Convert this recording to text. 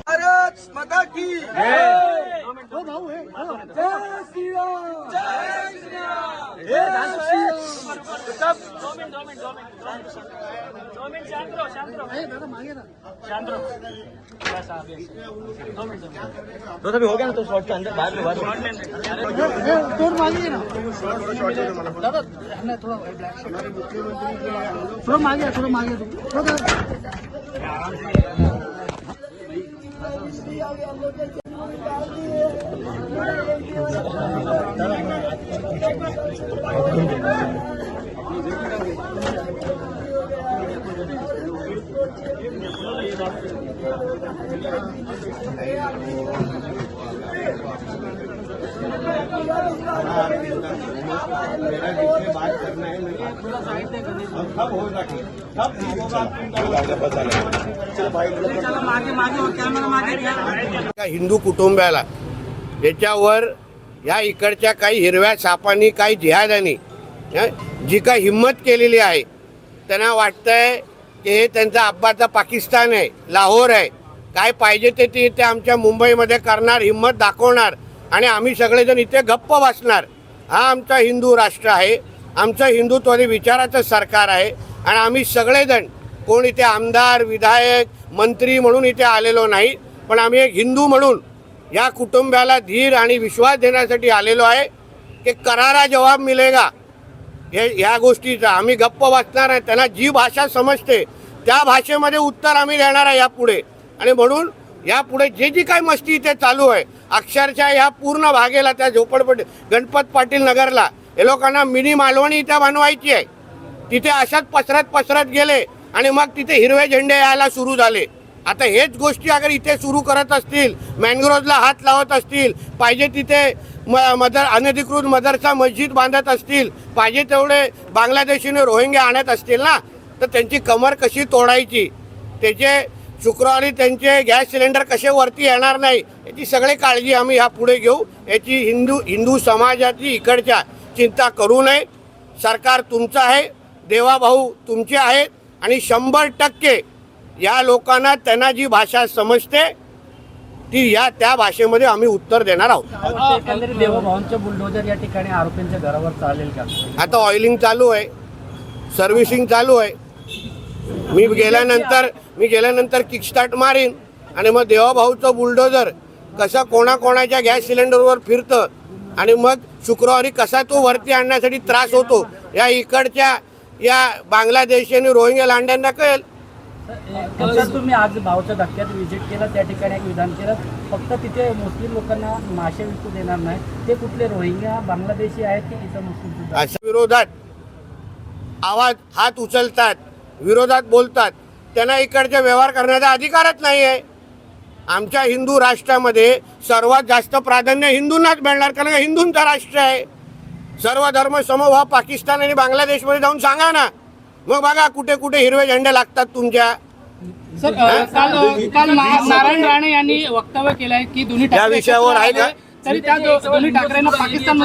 भारत माता की जय श्री राम जय श्री राम तो हो गया ना, तो शॉर्ट के अंदर बाहर मांगिए ना दादा, हमने थोड़ा थोड़ा मांगिए हिंदू कुटुंबाला याच्यावर या इकडच्या काही हिरव्या सापांनी, काही जिहाद्यांनी जी काही हिम्मत केलेली आहे, त्यांना वाटतंय की हे त्यांचा अब्बाचा पाकिस्तान आहे, लाहोर आहे, काय पाहिजे ते इथे आमच्या मुंबईमध्ये करणार, हिम्मत दाखवणार आणि आम्ही सगळेजण इथे गप्प बसणार. हा आमचा हिंदू राष्ट्र आहे, आमचं हिंदुत्वादी विचाराचं सरकार आहे आणि आम्ही सगळेजण कोण इथे आमदार, विधायक, मंत्री म्हणून इथे आलेलो नाही, पण आम्ही एक हिंदू म्हणून या कुटुंबाला धीर आणि विश्वास देण्यासाठी आलेलो आहे की करारा जवाब मिलेगा. ह्या गोष्टीचा आम्ही गप्प वाचणार आहे. त्यांना जी भाषा समजते त्या भाषेमध्ये उत्तर आम्ही देणार आहे यापुढे. आणि म्हणून यापुढे जी काही मस्ती इथे चालू आहे, अक्षरशः ह्या पूर्ण भागेला, त्या झोपडपट्टी गणपत पाटील नगरला हे लोकांना मिनी मालवणी इथे बनवायची आहे. तिथे अशाच पसरत गेले आणि मग तिथे हिरवे झेंडे यायला सुरू झाले. आता हेच गोष्टी अगर इथे सुरू करत असतील, मॅनग्रोव्हला हात लावत असतील, पाहिजे तिथे अनधिकृत मदरसा मस्जिद बांधत असतील, पाहिजे तेवढे बांगलादेशीने रोहिंग्या आणत असतील ना, तर त्यांची कमर कशी तोडायची, त्याचे शुक्रवारी त्यांचे गॅस सिलेंडर कसे वरती येणार नाही, याची सगळी काळजी आम्ही ह्या पुढे घेऊ. याची हिंदू समाजाची इकडच्या चिंता करू नये. सरकार तुमचं आहे, देवाभाऊ तुमचे आहेत आणि 100% या लोकांना त्यांना जी भाषा समजते ती त्या भाषेमध्ये आम्ही उत्तर देणार आहोत. देवाभाऊंच्या बुलडोजर या ठिकाणी आरोपींच्या घरावर चालेल का? आता ऑइलिंग चालू आहे, सर्व्हिसिंग चालू आहे. मी गेल्यानंतर किकस्टार्ट मारीन आणि मग देवाभाऊचं बुलडोजर कसा कोणाच्या गॅस सिलेंडरवर फिरतं आणि मग शुक्रवारी कसा तो वरती आणण्यासाठी त्रास होतो या इकडच्या या बांगलादेशी आणि रोहिंग्या लांड्यांना कळेल. तुम्ही आज भाऊच्या धक्क्यात व्हिजिट केला, त्या ठिकाणी एक विधान केलं, फक्त तिथे मुस्लिम लोकांना मासे विकू देणार नाही. ते कुठले रोहिंग्या बांगलादेशी आहेत की इथं मुस्लिम? अशा विरोधात आवाज हात उचलतात, विरोधात बोलतात, त्यांना इकडचे व्यवहार करण्याचा अधिकारच नाही आहे. आमच्या हिंदू राष्ट्रामध्ये सर्वात जास्त प्राधान्य हिंदूंनाच मिळणार, कारण हिंदूंचा राष्ट्र आहे. सर्व धर्म समभाव पाकिस्तान आणि बांगलादेशमध्ये जाऊन सांगा ना, मग बघा कुठे कुठे हिरवे झेंडे लागतात तुमच्या. सर, काल नारायण राणे यांनी वक्तव्य केलंय की दोन्ही या विषयावर आहे का? तरी त्या दोन्ही ठाकरेंना पाकिस्तान